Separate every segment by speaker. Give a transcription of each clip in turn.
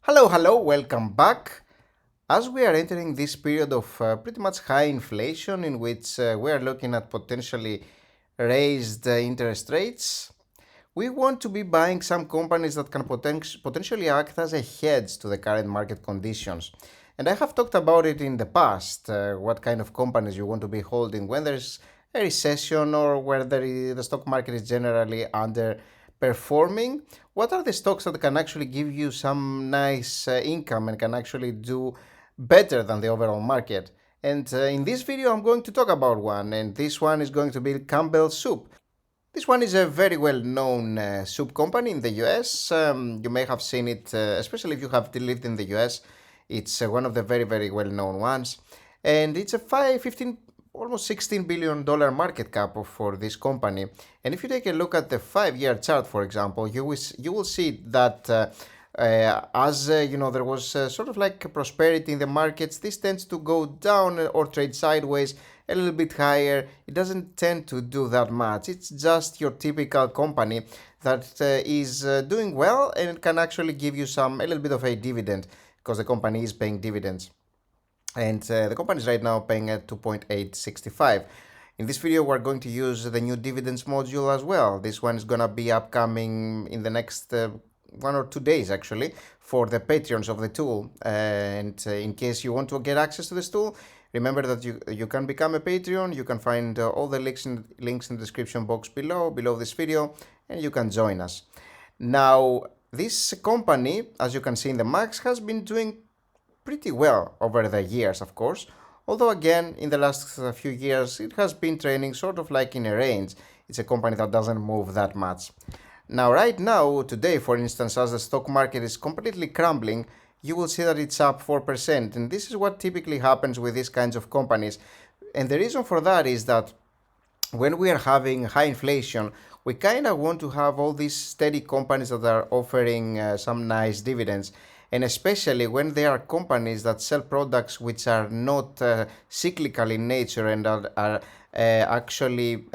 Speaker 1: Hello, welcome back. As we are entering this period of pretty much high inflation in which we are looking at potentially raised interest rates, we want to be buying some companies that can potentially act as a hedge to the current market conditions. And I have talked about it in the past, what kind of companies you want to be holding when there's a recession or where the stock market is generally underperforming. What are the stocks that can actually give you some nice income and can actually do better than the overall market? And in this video, I'm going to talk about one, and this one is going to be Campbell Soup. This one is a very well-known soup company in the US. You may have seen it, especially if you have lived in the US. It's one of the very well-known ones. And it's a 15, almost $16 billion market cap for this company. And if you take a look at the 5-year chart, for example, you will see that as you know, there was sort of like prosperity in the markets. This tends to go down or trade sideways a little bit higher. It doesn't tend to do that much. It's just your typical company that is doing well and can actually give you a little bit of a dividend because the company is paying dividends. And the company is right now paying at 2.865. In this video, we're going to use the new dividends module as well. This one is going to be upcoming in the next 1 or 2 days actually for the patrons of the tool. And in case you want to get access to this tool, remember that you can become a Patreon. You can find all the links in the description box below this video, and you can join us. Now, this company, as you can see in the max, has been doing pretty well over the years, of course. Although again, in the last few years, it has been trading sort of like in a range. It's a company that doesn't move that much. Now, right now, today, for instance, as the stock market is completely crumbling, you will see that it's up 4%. And this is what typically happens with these kinds of companies. And the reason for that is that when we are having high inflation, we kind of want to have all these steady companies that are offering some nice dividends. And especially when there are companies that sell products which are not cyclical in nature and are actually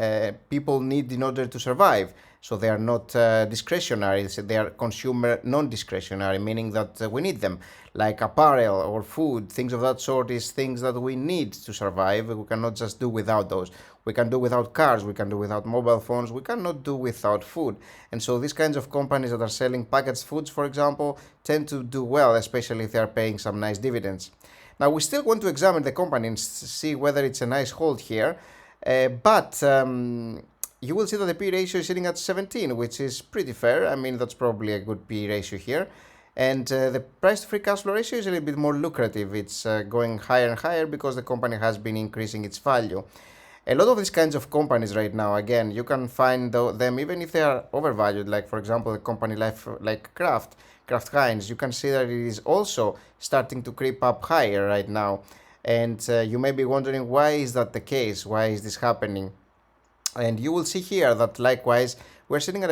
Speaker 1: people need in order to survive. So they are not discretionary, so they are consumer non-discretionary, meaning that we need them, like apparel or food, things of that sort is things that we need to survive. We cannot just do without those. We can do without cars, we can do without mobile phones, we cannot do without food. And so these kinds of companies that are selling packaged foods, for example, tend to do well, especially if they are paying some nice dividends. Now, we still want to examine the company and see whether it's a nice hold here, but you will see that the P ratio is sitting at 17, which is pretty fair. I mean, that's probably a good P ratio here. And the price to free cash flow ratio is a little bit more lucrative. It's going higher and higher because the company has been increasing its value. A lot of these kinds of companies right now, again, you can find them even if they are overvalued. Like, for example, a company like Kraft Heinz, you can see that it is also starting to creep up higher right now. And you may be wondering, why is that the case? Why is this happening? And you will see here that likewise we're looking at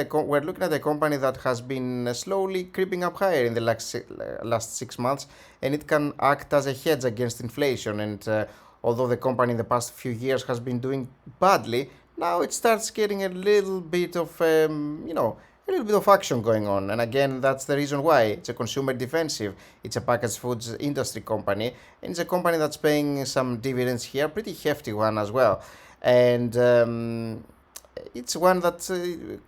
Speaker 1: a company that has been slowly creeping up higher in the last 6 months, and it can act as a hedge against inflation. And although the company in the past few years has been doing badly, now it starts getting a little bit of a little bit of action going on. And again, that's the reason why it's a consumer defensive. It's a packaged foods industry company, and it's a company that's paying some dividends here, pretty hefty one as well. And it's one that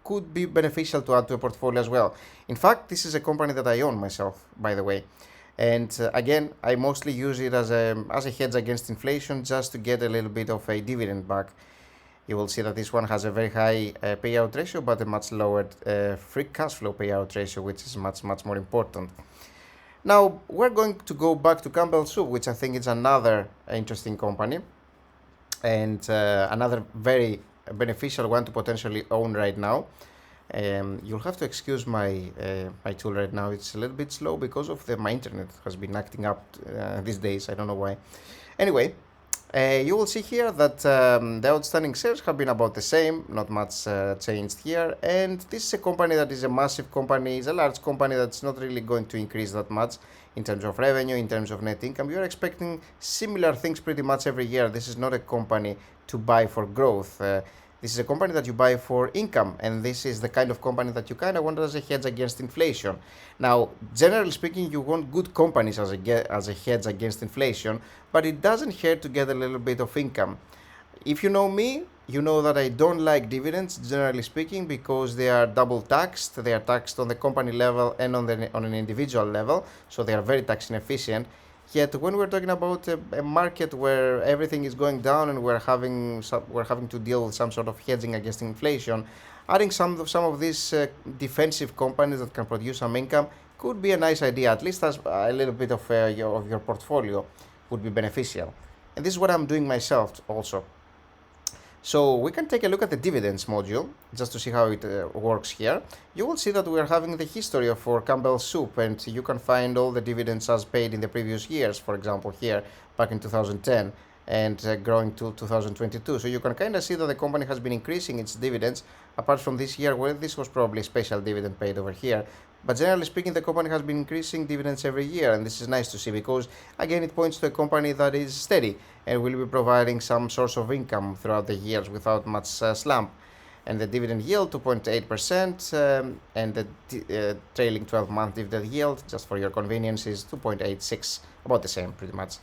Speaker 1: could be beneficial to add to a portfolio as well. In fact, this is a company that I own myself, by the way. And again, I mostly use it as a hedge against inflation, just to get a little bit of a dividend back. You will see that this one has a very high payout ratio, but a much lower free cash flow payout ratio, which is much more important. Now, we're going to go back to Campbell Soup, which I think is another interesting company, and another very beneficial one to potentially own right now. You'll have to excuse my tool right now. It's a little bit slow because of my internet has been acting up these days. I don't know why. Anyway, you will see here that the outstanding shares have been about the same, not much changed here. And this is a company that is a massive company, is a large company that's not really going to increase that much in terms of revenue, in terms of net income. You're expecting similar things pretty much every year. This is not a company to buy for growth. This is a company that you buy for income, and this is the kind of company that you kind of want as a hedge against inflation. Now, generally speaking, you want good companies as a hedge against inflation, but it doesn't hurt to get a little bit of income. If you know me, you know that I don't like dividends, generally speaking, because they are double taxed. They are taxed on the company level and on an individual level, so they are very tax inefficient. Yet, when we're talking about a market where everything is going down and we're having to deal with some sort of hedging against inflation, adding some of these defensive companies that can produce some income could be a nice idea. At least as a little bit of your portfolio would be beneficial. And this is what I'm doing myself also. So we can take a look at the dividends module just to see how it works here. You will see that we are having the history for Campbell soup, and you can find all the dividends as paid in the previous years, for example here back in 2010 and growing to 2022. So you can kind of see that the company has been increasing its dividends apart from this year where this was probably a special dividend paid over here. But generally speaking, the company has been increasing dividends every year, and this is nice to see because, again, it points to a company that is steady and will be providing some source of income throughout the years without much slump. And the dividend yield, 2.8%, and the trailing 12-month dividend yield, just for your convenience, is 2.86, about the same pretty much.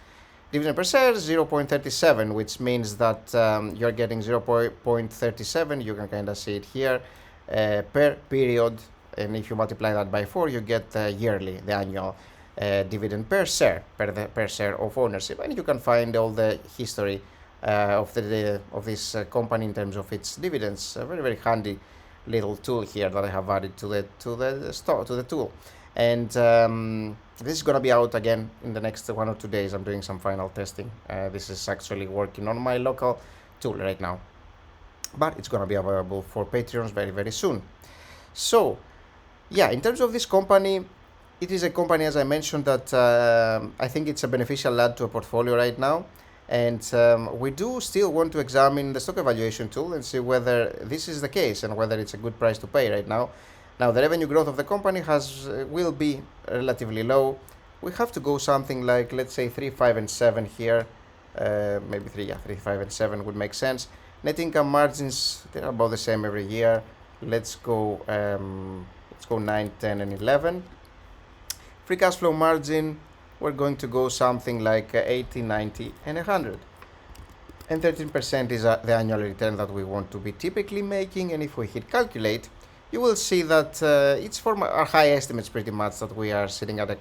Speaker 1: Dividend per share, 0.37, which means that you're getting 0.37, you can kind of see it here, per period. And if you multiply that by 4, you get the yearly, the annual dividend per share of ownership. And you can find all the history of this company in terms of its dividends. A very, very handy little tool here that I have added to the tool. And this is going to be out again in the next 1 or 2 days. I'm doing some final testing. This is actually working on my local tool right now, but it's going to be available for Patreons very, very soon. So yeah, in terms of this company, it is a company, as I mentioned, that I think it's a beneficial add to a portfolio right now. And we do still want to examine the stock evaluation tool and see whether this is the case and whether it's a good price to pay right now. Now, the revenue growth of the company will be relatively low. We have to go something like, let's say, 3, 5, and 7 here. Maybe 3, 5, and 7 would make sense. Net income margins, they're about the same every year. Let's go 9, 10, and 11. Free cash flow margin, we're going to go something like 80, 90, and 100. And 13% is the annual return that we want to be typically making. And if we hit calculate, you will see that it's for our high estimates pretty much that we are sitting at a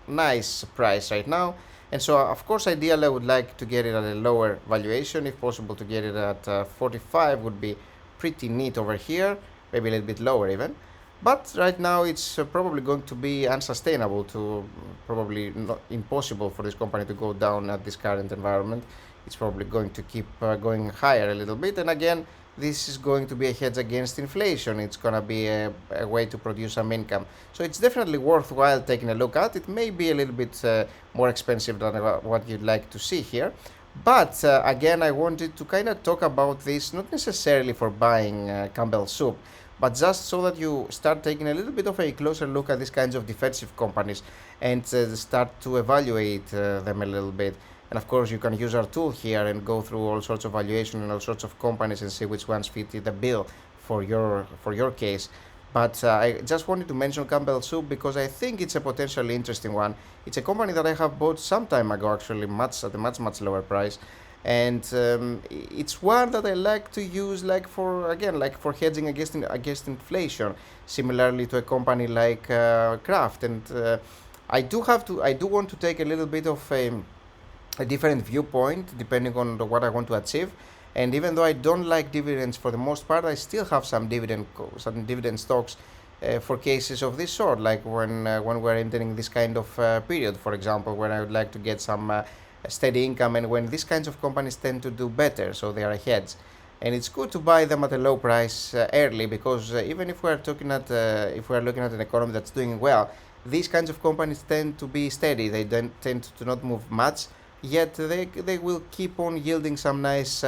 Speaker 1: nice price right now. And so, of course, ideally, I would like to get it at a lower valuation. If possible, to get it at 45 would be pretty neat over here, maybe a little bit lower even. But right now it's probably going to be unsustainable, probably not impossible for this company to go down at this current environment. It's probably going to keep going higher a little bit. And again, this is going to be a hedge against inflation. It's going to be a way to produce some income. So it's definitely worthwhile taking a look at. It may be a little bit more expensive than what you'd like to see here. But again, I wanted to kind of talk about this, not necessarily for buying Campbell soup, but just so that you start taking a little bit of a closer look at these kinds of defensive companies and start to evaluate them a little bit. And of course, you can use our tool here and go through all sorts of valuation and all sorts of companies and see which ones fit the bill for your case. But I just wanted to mention Campbell soup because I think it's a potentially interesting one. It's a company that I have bought some time ago, actually, at a much lower price. And it's one that I like to use for hedging against inflation, similarly to a company like Kraft. And I do want to take a little bit of a different viewpoint depending on what I want to achieve. And even though I don't like dividends for the most part, I still have some dividend stocks for cases of this sort, like when we're entering this kind of period, for example, when I would like to get some steady income, and when these kinds of companies tend to do better, so they are a hedge. And it's good to buy them at a low price early, because even if we're looking at an economy that's doing well, these kinds of companies tend to be steady. They don't tend to not move much, yet they will keep on yielding some nice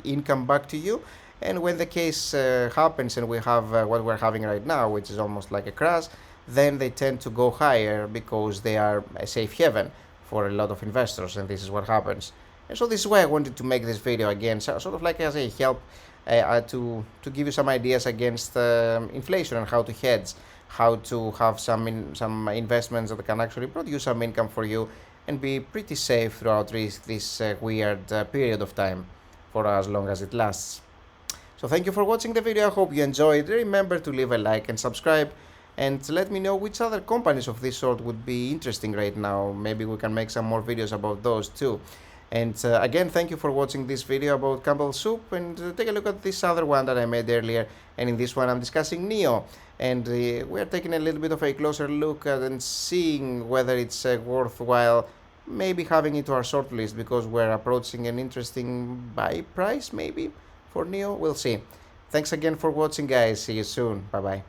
Speaker 1: income back to you. And when the case happens and we have what we're having right now, which is almost like a crash, then they tend to go higher because they are a safe haven for a lot of investors, and this is what happens. And so this is why I wanted to make this video again, sort of like as a help to give you some ideas against inflation and how to hedge, how to have some investments that can actually produce some income for you and be pretty safe throughout this weird period of time for as long as it lasts. So thank you for watching the video. I hope you enjoyed. Remember to leave a like and subscribe, and let me know which other companies of this sort would be interesting right now. Maybe we can make some more videos about those too. And again, thank you for watching this video about Campbell soup, and take a look at this other one that I made earlier. And in this one I'm discussing Neo, and we're taking a little bit of a closer look at and seeing whether it's worthwhile maybe having it to our short list, because we're approaching an interesting buy price maybe for Neo. We'll see. Thanks again for watching, guys. See you soon. Bye bye.